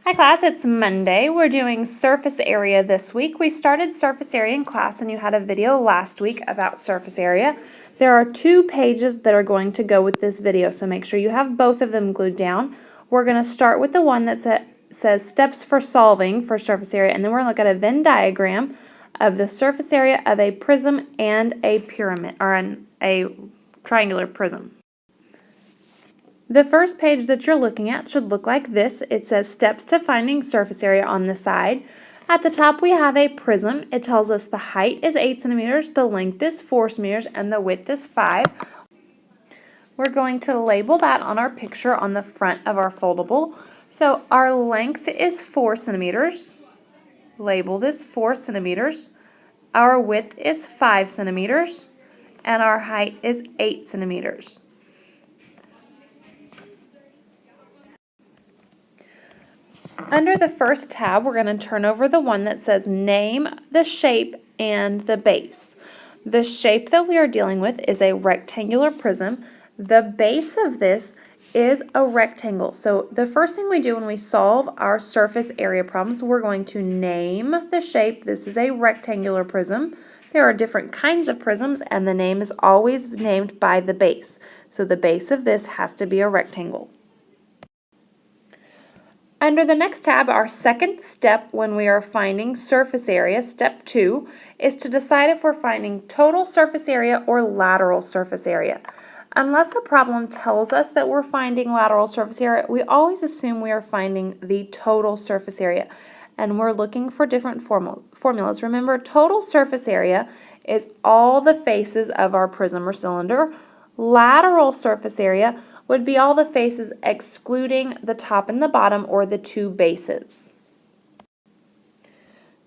Hi class, it's Monday. We're doing surface area this week. We started surface area in class and you had a video last week about surface area. There are 2 pages that are going to go with this video, so make sure you have both of them glued down. We're going to start with the one that says steps for solving for surface area, and then we're going to look at a Venn diagram of the surface area of a prism and a pyramid, or a triangular prism. The first page that you're looking at should look like this. It says steps to finding surface area on the side. At the top we have a prism. It tells us the height is 8 centimeters, the length is 4 centimeters, and the width is 5. We're going to label that on our picture on the front of our foldable. So our length is 4 centimeters. Label this 4 centimeters. Our width is 5 centimeters. And our height is 8 centimeters. Under the first tab, we're going to turn over the one that says name, the shape, and the base. The shape that we are dealing with is a rectangular prism. The base of this is a rectangle. So the first thing we do when we solve our surface area problems, we're going to name the shape. This is a rectangular prism. There are different kinds of prisms, and the name is always named by the base. So the base of this has to be a rectangle. Under the next tab, our second step when we are finding surface area, step 2, is to decide if we're finding total surface area or lateral surface area. Unless the problem tells us that we're finding lateral surface area, we always assume we are finding the total surface area. And we're looking for different formulas. Remember, total surface area is all the faces of our prism or cylinder. Lateral surface area would be all the faces excluding the top and the bottom, or the 2 bases.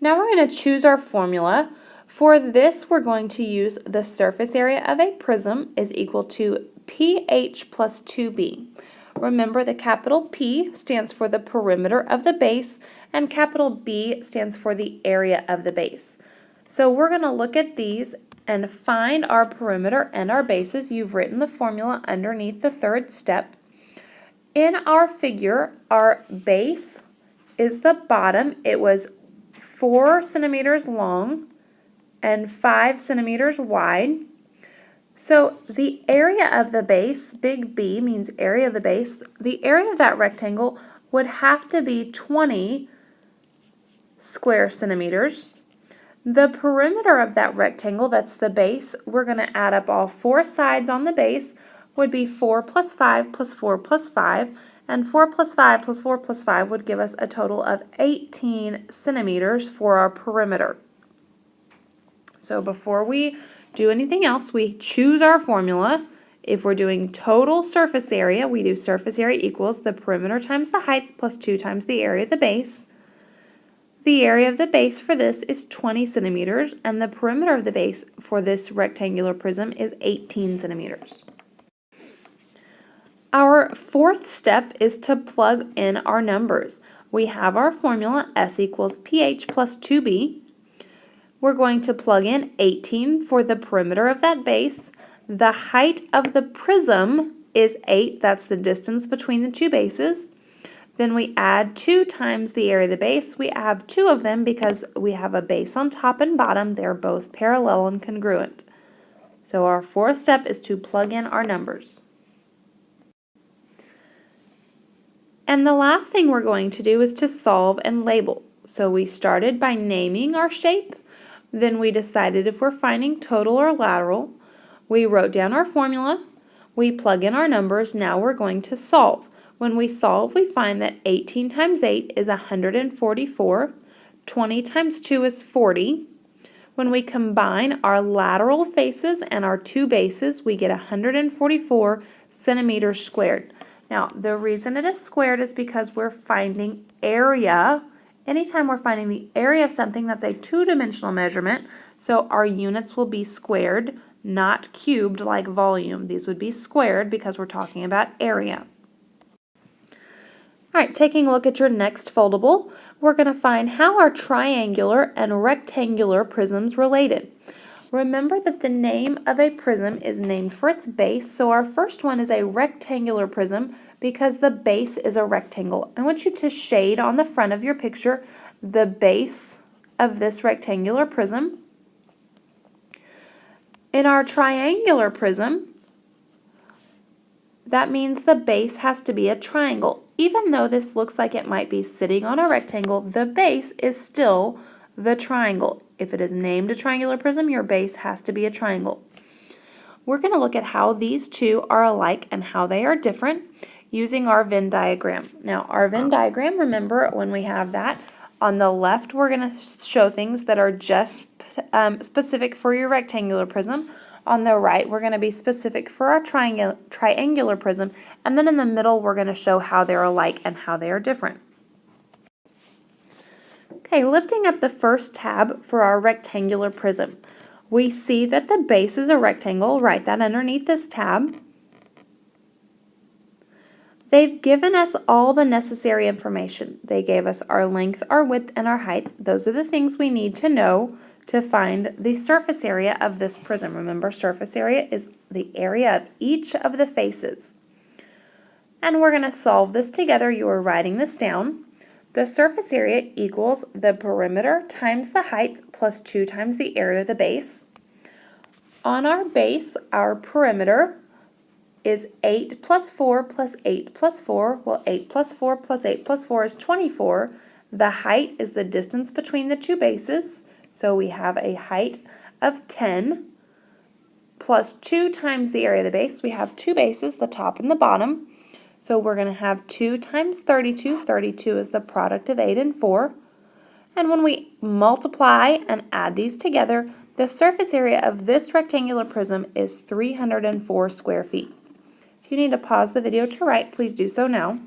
Now we're going to choose our formula. For this, we're going to use the surface area of a prism is equal to pH plus 2b. Remember, the capital P stands for the perimeter of the base, and capital B stands for the area of the base. So we're going to look at these and find our perimeter and our bases. You've written the formula underneath the third step. In our figure, our base is the bottom. It was 4 centimeters long and 5 centimeters wide. So the area of the base, big B means area of the base, the area of that rectangle would have to be 20 square centimeters. The perimeter of that rectangle, that's the base, we're going to add up all 4 sides on the base, would be 4 plus 5 plus 4 plus 5, and 4 plus 5 plus 4 plus 5 would give us a total of 18 centimeters for our perimeter. So before we do anything else, we choose our formula. If we're doing total surface area, we do surface area equals the perimeter times the height plus 2 times the area of the base. The area of the base for this is 20 centimeters, and the perimeter of the base for this rectangular prism is 18 centimeters. Our fourth step is to plug in our numbers. We have our formula, S equals pH plus 2b. We're going to plug in 18 for the perimeter of that base. The height of the prism is 8. That's the distance between the 2 bases. Then we add 2 times the area of the base. We have 2 of them because we have a base on top and bottom. They're both parallel and congruent. So our fourth step is to plug in our numbers. And the last thing we're going to do is to solve and label. So we started by naming our shape. Then we decided if we're finding total or lateral. We wrote down our formula. We plug in our numbers. Now we're going to solve. When we solve, we find that 18 times 8 is 144. 20 times 2 is 40. When we combine our lateral faces and our 2 bases, we get 144 centimeters squared. Now, the reason it is squared is because we're finding area. Anytime we're finding the area of something, that's a 2-dimensional measurement, so our units will be squared, not cubed like volume. These would be squared because we're talking about area. All right, taking a look at your next foldable, we're going to find how are triangular and rectangular prisms related. Remember that the name of a prism is named for its base, so our first one is a rectangular prism because the base is a rectangle. I want you to shade on the front of your picture the base of this rectangular prism. In our triangular prism, that means the base has to be a triangle. Even though this looks like it might be sitting on a rectangle, the base is still the triangle. If it is named a triangular prism, your base has to be a triangle. We're going to look at how these two are alike and how they are different using our Venn diagram. Now, our Venn diagram, remember when we have that, on the left we're going to show things that are just specific for your rectangular prism. On the right, we're going to be specific for our triangular prism, and then in the middle, we're going to show how they're alike and how they are different. Okay, lifting up the first tab for our rectangular prism, we see that the base is a rectangle. Write that underneath this tab. They've given us all the necessary information. They gave us our length, our width, and our height. Those are the things we need to know to find the surface area of this prism. Remember, surface area is the area of each of the faces. And we're going to solve this together. You are writing this down. The surface area equals the perimeter times the height plus 2 times the area of the base. On our base, our perimeter is 8 plus 4 plus 8 plus 4. Well, 8 plus 4 plus 8 plus 4 is 24. The height is the distance between the two bases. So we have a height of 10 plus 2 times the area of the base. We have two bases, the top and the bottom. So we're going to have 2 times 32. 32 is the product of 8 and 4. And when we multiply and add these together, the surface area of this rectangular prism is 304 square feet. If you need to pause the video to write, please do so now.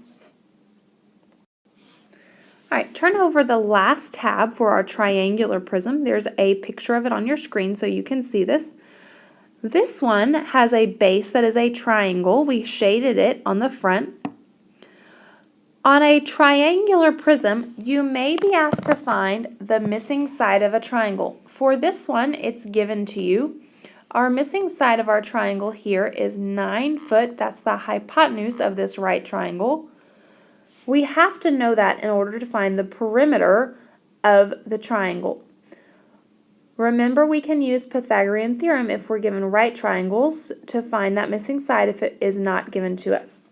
All right, turn over the last tab for our triangular prism. There's a picture of it on your screen so you can see this. This one has a base that is a triangle. We shaded it on the front. On a triangular prism, you may be asked to find the missing side of a triangle. For this one, it's given to you. Our missing side of our triangle here is 9 foot. That's the hypotenuse of this right triangle. We have to know that in order to find the perimeter of the triangle. Remember, we can use Pythagorean theorem if we're given right triangles to find that missing side if it is not given to us.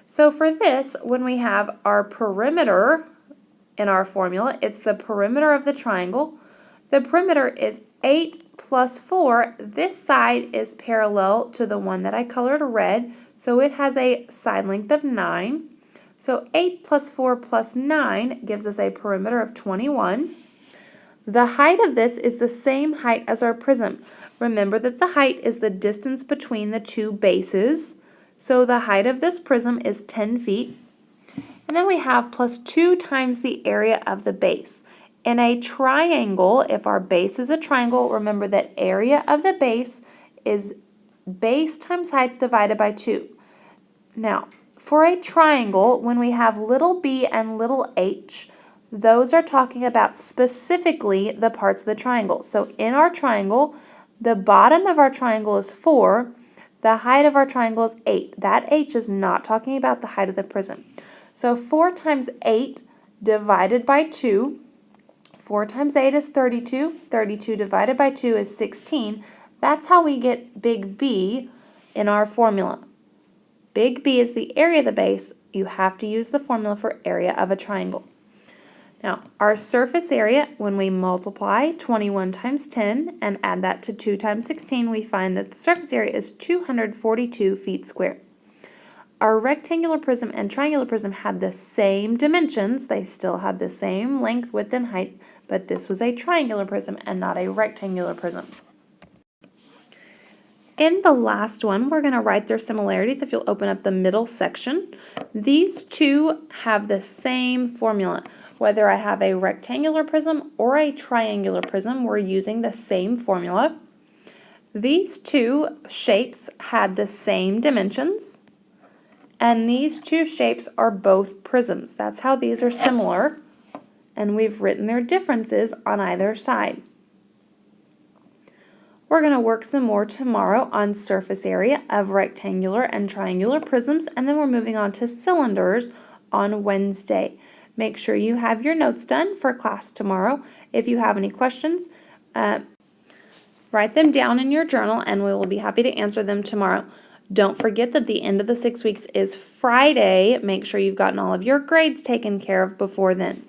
So for this, when we have our perimeter in our formula, it's the perimeter of the triangle. The perimeter is 8 plus 4. This side is parallel to the one that I colored red, so it has a side length of 9. So 8 plus 4 plus 9 gives us a perimeter of 21. The height of this is the same height as our prism. Remember that the height is the distance between the two bases. So the height of this prism is 10 feet. And then we have plus 2 times the area of the base. In a triangle, if our base is a triangle, remember that area of the base is base times height divided by 2. Now, for a triangle, when we have little b and little h, those are talking about specifically the parts of the triangle. So in our triangle, the bottom of our triangle is 4, the height of our triangle is 8. That h is not talking about the height of the prism. So 4 times 8 divided by 2, 4 times 8 is 32, 32 divided by 2 is 16. That's how we get big B in our formula. Big B is the area of the base. You have to use the formula for area of a triangle. Now, our surface area, when we multiply 21 times 10 and add that to 2 times 16, we find that the surface area is 242 feet square. Our rectangular prism and triangular prism had the same dimensions. They still had the same length, width, and height, but this was a triangular prism and not a rectangular prism. In the last one, we're going to write their similarities. If you'll open up the middle section, these two have the same formula. Whether I have a rectangular prism or a triangular prism, we're using the same formula. These two shapes had the same dimensions, and these two shapes are both prisms. That's how these are similar, and we've written their differences on either side. We're going to work some more tomorrow on surface area of rectangular and triangular prisms, and then we're moving on to cylinders on Wednesday. Make sure you have your notes done for class tomorrow. If you have any questions, write them down in your journal, and we will be happy to answer them tomorrow. Don't forget that the end of the 6 weeks is Friday. Make sure you've gotten all of your grades taken care of before then.